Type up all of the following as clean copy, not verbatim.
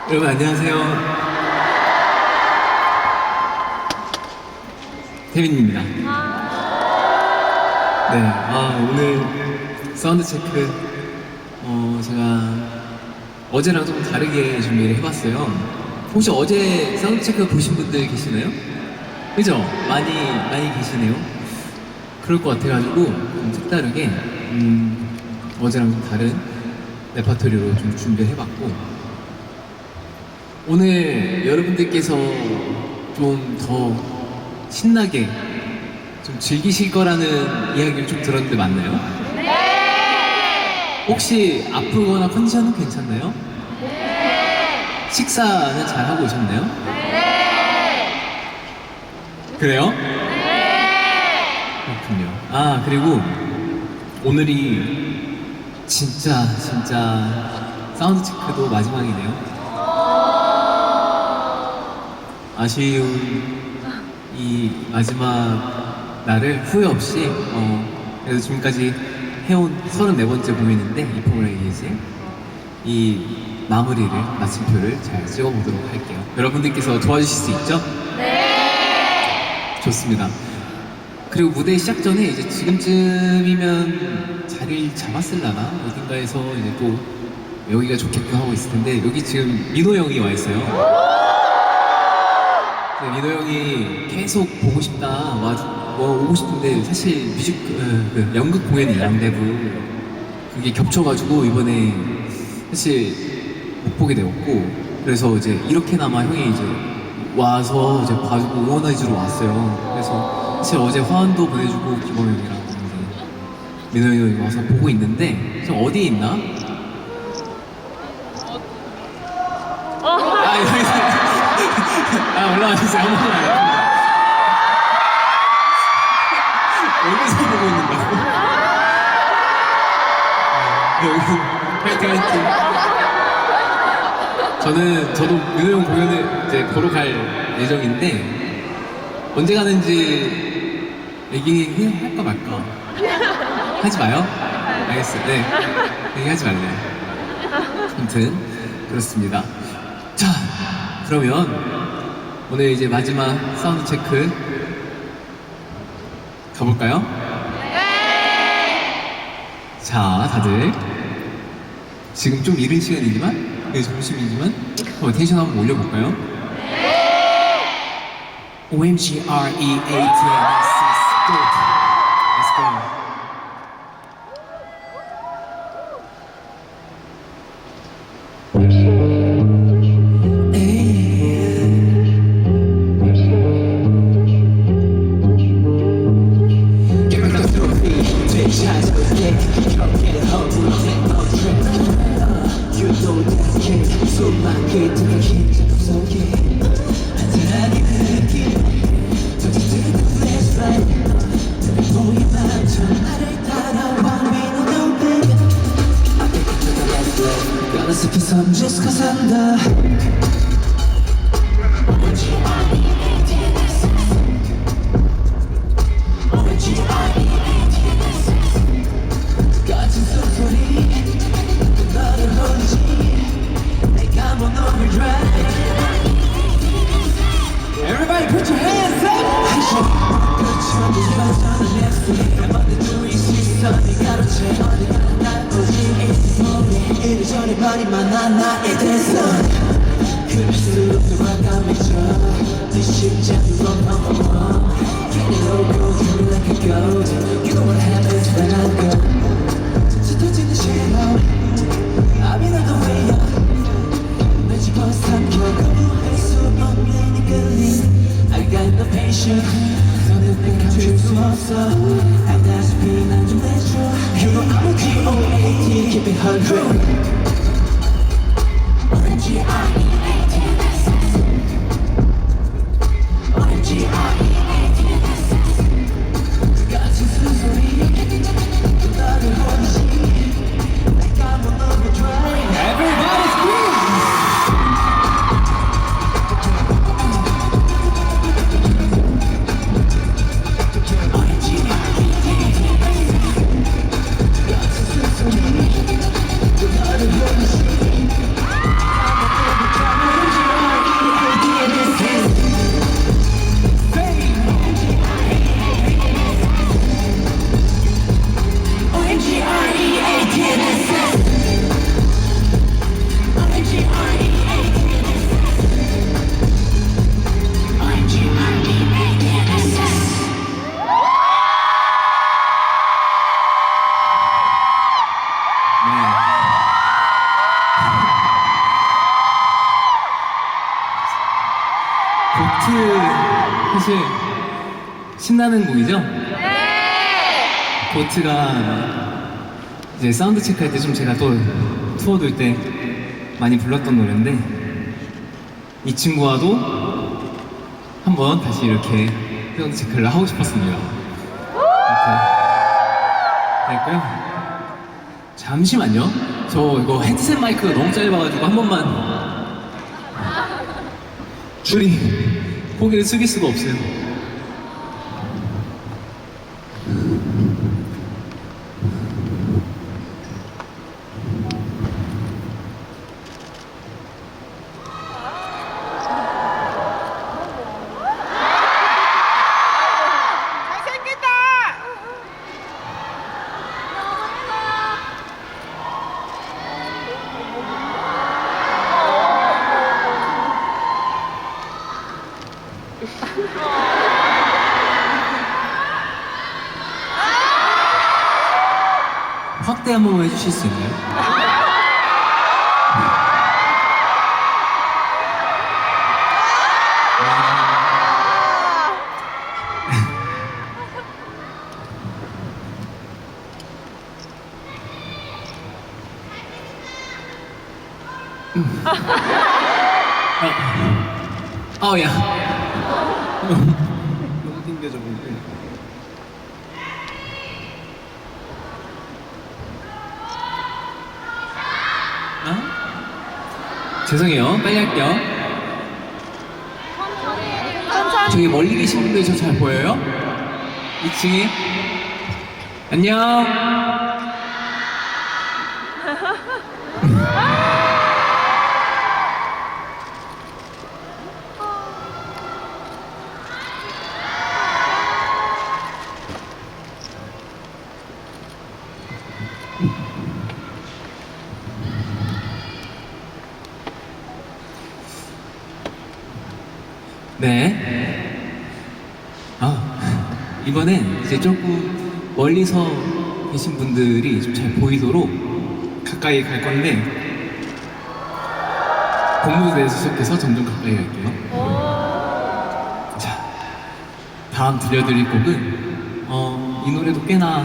여러분 안녕하세요. 태민입니다. 네, 오늘 사운드 체크 제가 어제랑 좀 다르게 준비를 해봤어요. 혹시 어제 사운드 체크 보신 분들 계시나요? 그죠? 많이 계시네요. 그럴 것 같아가지고 좀 색다르게 어제랑 좀 다른 레퍼토리로 좀 준비를 해봤고, 오늘 여러분들께서 좀 더 신나게 좀 즐기실 거라는 이야기를 좀 들었는데 맞나요? 네! 혹시 아프거나 컨디션은 괜찮나요? 네! 식사는 잘 하고 오셨나요? 네! 그래요? 네! 그렇군요. 그리고 오늘이 진짜 사운드 체크도 마지막이네요. 아쉬운 이 마지막 날을 후회 없이 그래도 지금까지 해온 34번째 공연인데 이 포레이즈 이 마무리를 마침표를 잘 찍어보도록 할게요. 여러분들께서 도와주실 수 있죠? 네! 좋습니다. 그리고 무대 시작 전에 이제 지금쯤이면 자리를 잡았을라나 어딘가에서 이제 또 여기가 좋겠다 하고 있을 텐데, 여기 지금 민호 형이 와 있어요. 민호 형이 계속 보고 싶다, 오고 싶은데 사실 연극 공연이 양대부 그게 겹쳐가지고 이번에 사실 못 보게 되었고, 그래서 이제 이렇게나마 형이 이제 와서 이제 봐주고 응원해주러 왔어요. 그래서 사실 어제 화환도 보내주고 기범 형이랑 이제 민호 형이 와서 보고 있는데, 지금 어디에 있나? 올라와주세요. 한 번만. 여기서 보고 있는다고? 여기 파이팅. 저도 민호 형 공연을 이제 보러 갈 예정인데, 언제 가는지 얘기할까 말까? 하지 마요? 알겠어요. 네. 얘기하지 말래요. 아무튼 그렇습니다. 자, 그러면 오늘 이제 마지막 사운드 체크 가볼까요? 네! 자, 다들 지금 좀 이른 시간이지만, 점심이지만 한번 텐션 한번 올려볼까요? 네! OMGREATNS Let's go. Just 'cause I'm the 같은 소리 너를 보지 내가 못 overdrive. Everybody put your hands up. 주위 시선이 가로채 어디가 날 보지. 이리저리 말이 많아 나의 대선. 그럴수록 더 과감해져 네 심장이 run. Get it over you like a gold. You know what happens when I go. 짙어지는 shadow I'm in the way up. 내 집어삼켜 거부할 수 없는 이 끌림. I got no patience. 너는 내 감출 수 없어. 알다시피 난 좀 내줘. You know I'm a G-O-A-T. Keep it 100. Everybody 사실 신나는 곡이죠? 네! 보트가 이제 사운드 체크할 때 좀 제가 또 투어 돌 때 많이 불렀던 노래인데 이 친구와도 한번 다시 이렇게 사운드 체크를 하고 싶었습니다. 이렇게 됐고요. 잠시만요. 저 이거 헤드셋 마이크가 너무 짧아가지고 한 번만 줄이 고개를 숙일 수가 없어요. 확대 한 번만 해주실 수 있나요? 야. 너무 튕겨져 보이네. 죄송해요. 빨리 할게요. 저기 멀리 계신 분들 저 잘 보여요? 2층에? 안녕. 네. 이번엔 이제 조금 멀리서 계신 분들이 좀 잘 보이도록 가까이 갈 건데 공무대에서 시작해서 점점 가까이 갈게요. 자, 다음 들려드릴 곡은 이 노래도 꽤나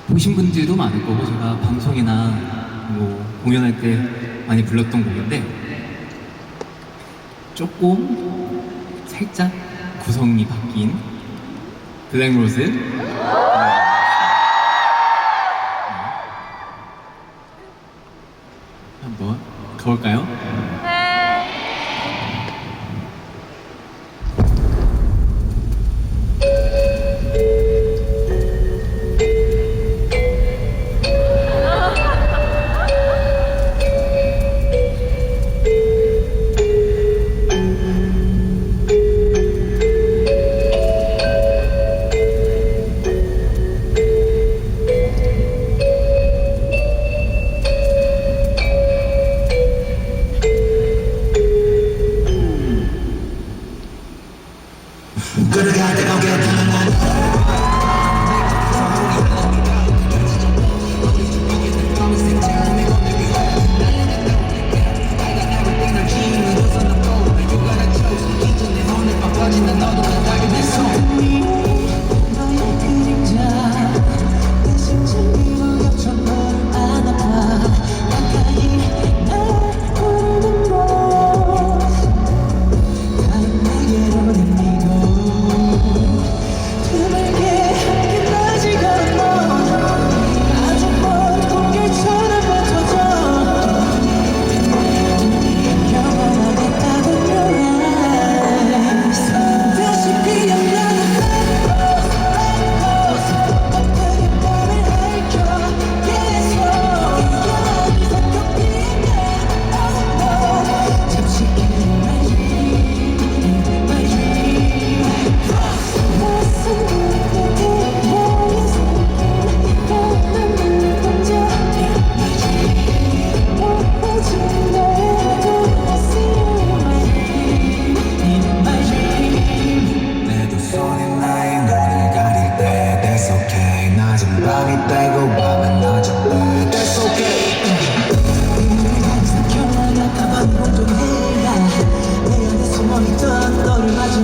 보신 분들도 많을 거고 제가 방송이나 뭐 공연할 때 많이 불렀던 곡인데 조금 살짝 구성이 바뀐 블랙로즈 한번 가볼까요?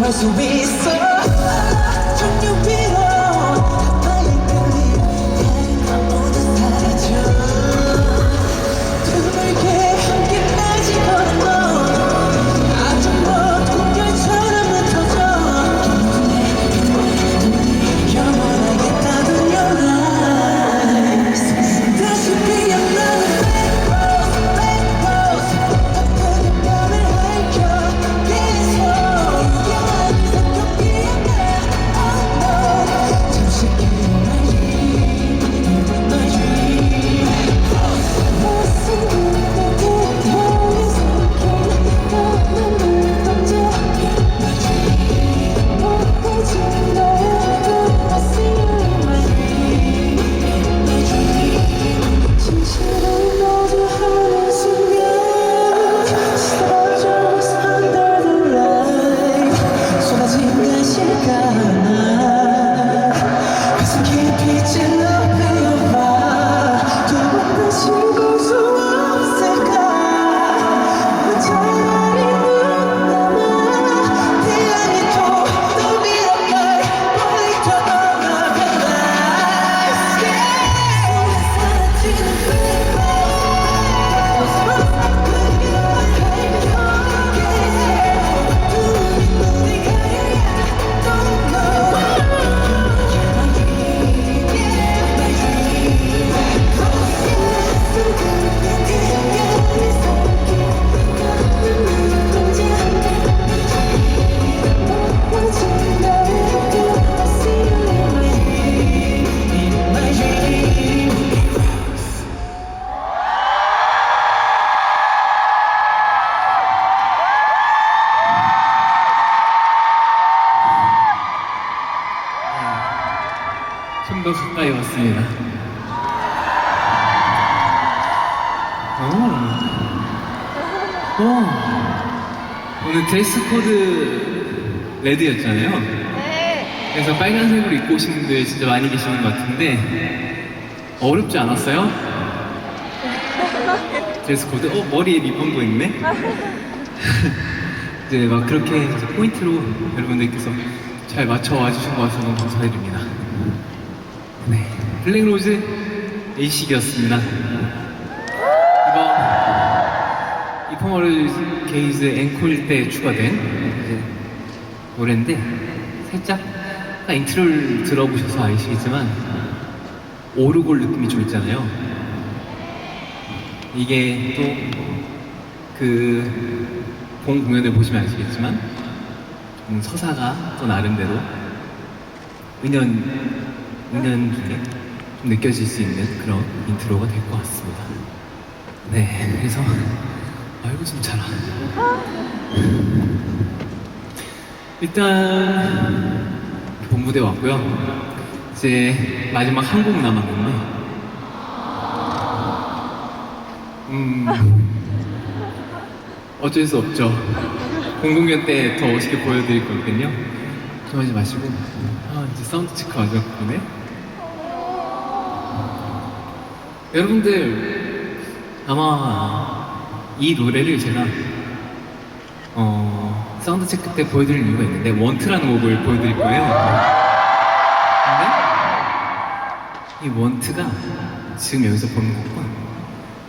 할 수 있어 정녕 위로 나의 끌림 다른 모두 사라져 드물게 함께 빠질 거란 넌 아주 먼 꿈결처럼 흩어져 영원하겠다던 your lies 다시 피어나는 black rose 아픈 밤을 밝혀 계속 영원히 삼켜기에 Oh no 잠시 그린 my dream my dream 무슨 그때 머리 속에 너는 던져 my dream 못해진 너에도 I see you in my dream my dream 진실을 모두 하는 순간 Stars under the light 쏟아진 가실까 가슴 깊이 찔러 베어봐 두 번 다시 볼 수 없을까 차라리 눈 감아 태양이 또 밀어갈 멀리 떠나가 paradise 손에 사라지는 black rose 좀 더 가까이 왔습니다. 오늘 드레스 코드 레드였잖아요. 그래서 빨간색으로 입고 오신 분들 진짜 많이 계시는 것 같은데 어렵지 않았어요? 드레스 코드? 머리에 리본도 있네? 이제 막 그렇게 이제 포인트로 여러분들께서 잘 맞춰와 주신 것 같아서 너무 감사드립니다. 네, 블랙로즈 에이식이었습니다. 이번 이퍼머를 게이즈 앵콜 때 추가된 이제 노래인데 살짝 아까 인트로를 들어보셔서 아시겠지만 오르골 느낌이 좀 있잖아요. 이게 또 그 본 공연을 보시면 아시겠지만 서사가 또 나름대로 은연 중에 좀 느껴질 수 있는 그런 인트로가 될 것 같습니다. 네, 그래서 아이고 좀 잘하네. 일단 본무대 왔고요. 이제 마지막 한 곡 남았는데 어쩔 수 없죠. 공공연 때 더 멋있게 보여드릴 거거든요. 걱정하지 마시고 이제 사운드 체크 와줬네. 여러분들 아마 이 노래를 제가 사운드 체크 때 보여드릴 이유가 있는데 원트라는 곡을 보여드릴 거예요. 근데 이 원트가 지금 여기서 보는 것과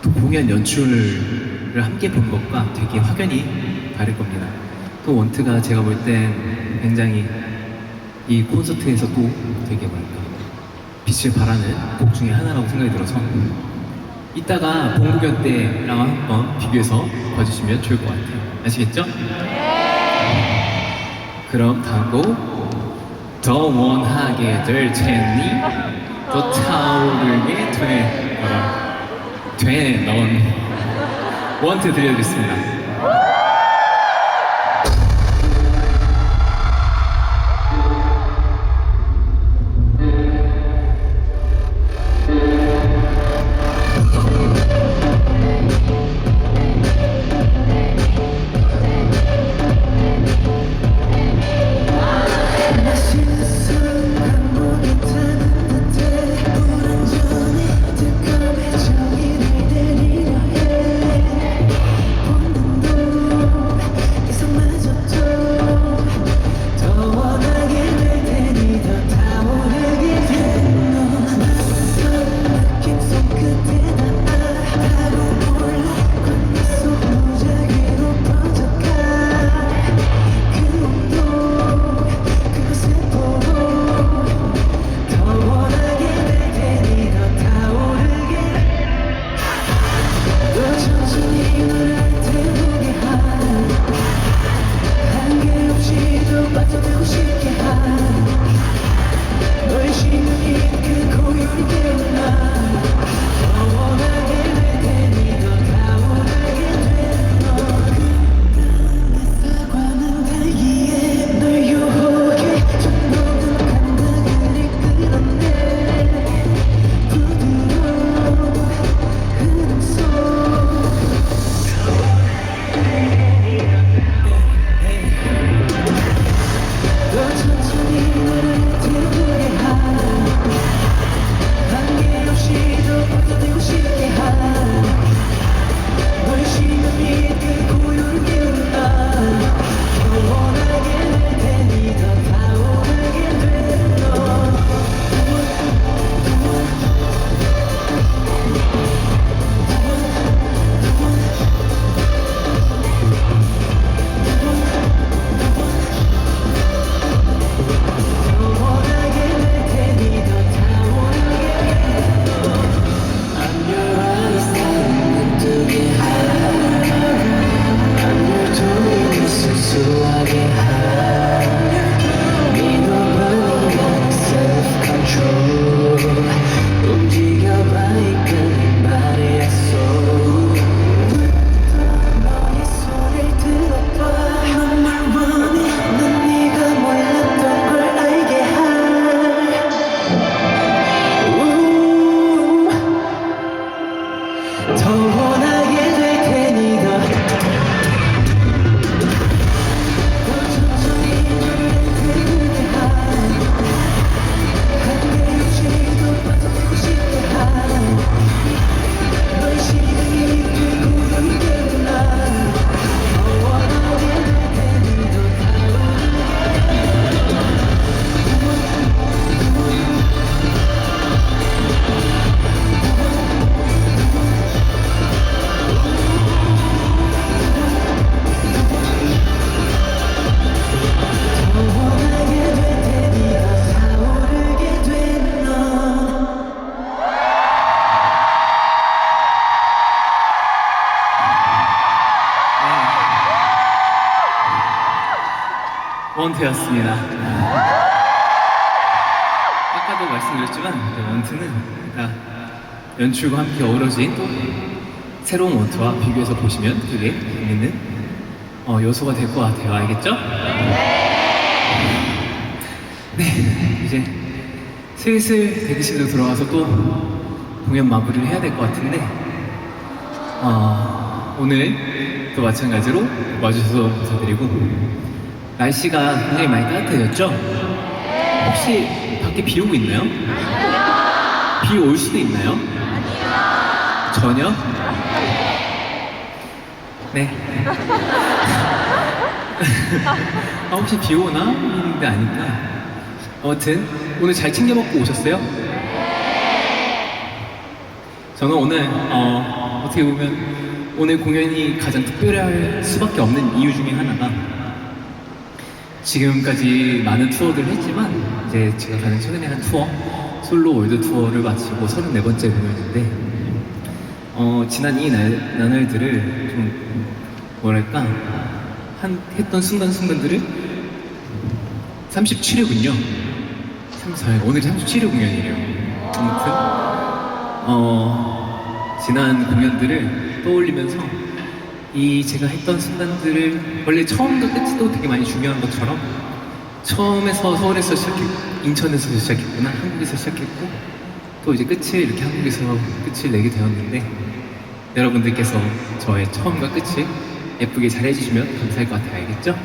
또 공연 연출을 함께 본 것과 되게 확연히 다를 겁니다. 또 원트가 제가 볼 땐 굉장히 이 콘서트에서도 되게 뭐랄까 빛을 발하는 곡 중에 하나라고 생각이 들어서 이따가 본공연 때랑 한번 비교해서 봐주시면 좋을 것 같아요. 아시겠죠? 그럼 다음 곡 더 원하게 될 테니 더 타오르게 돼 넌 원트 들려드리겠습니다. 불안전히 뜨거운 정이 날 데리려 해 원투였습니다. 아까도 말씀드렸지만 원투는 그러니까 연출과 함께 어우러진 또 새로운 원투와 비교해서 보시면 되게 재밌는 요소가 될 것 같아요. 알겠죠? 네, 이제 슬슬 대기실로 들어와서 또 공연 마무리를 해야 될 것 같은데 오늘 또 마찬가지로 와주셔서 감사드리고 날씨가 굉장히 많이 따뜻해졌죠? 혹시 밖에 비 오고 있나요? 비 올 수도 있나요? 전혀? 네. 혹시 비 오나? 했는데 아니구나. 아무튼 오늘 잘 챙겨 먹고 오셨어요? 저는 오늘 어떻게 보면 오늘 공연이 가장 특별할 수밖에 없는 이유 중에 하나가 지금까지 많은 투어들을 했지만 이제 제가 가장 최근에 한 투어 솔로 월드 투어를 마치고 34번째 공연인데 지난 이 나날들을 좀 뭐랄까 했던 순간순간들을 37회군요. 오늘이 37회 공연이래요. 아무튼 지난 공연들을 떠올리면서 이 제가 했던 순간들을 원래 처음과 끝도 되게 많이 중요한 것처럼 처음에서 서울에서 시작했고 인천에서 시작했구나 한국에서 시작했고 또 이제 끝을 이렇게 한국에서 끝을 내게 되었는데 여러분들께서 저의 처음과 끝을 예쁘게 잘 해주시면 감사할 것 같아요. 알겠죠?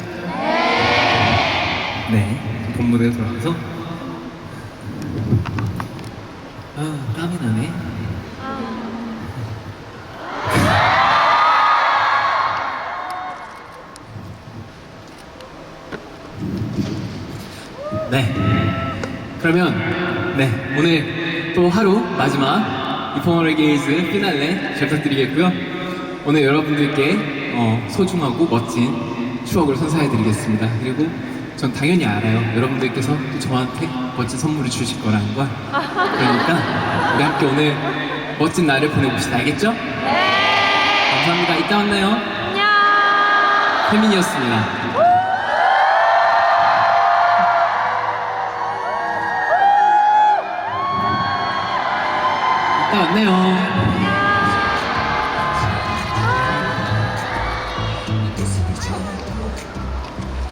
네, 본 무대로 돌아가서 땀이 나네. 네, 그러면 네 오늘 또 하루 마지막 이퍼널 게이즈 피날레 잘 부탁드리겠고요. 오늘 여러분들께 소중하고 멋진 추억을 선사해드리겠습니다. 그리고 전 당연히 알아요. 여러분들께서 또 저한테 멋진 선물을 주실 거라는 걸. 그러니까 우리 함께 오늘 멋진 날을 보내봅시다. 알겠죠? 네. 감사합니다. 이따 만나요. 안녕. 혜민이었습니다. 이따 만나요.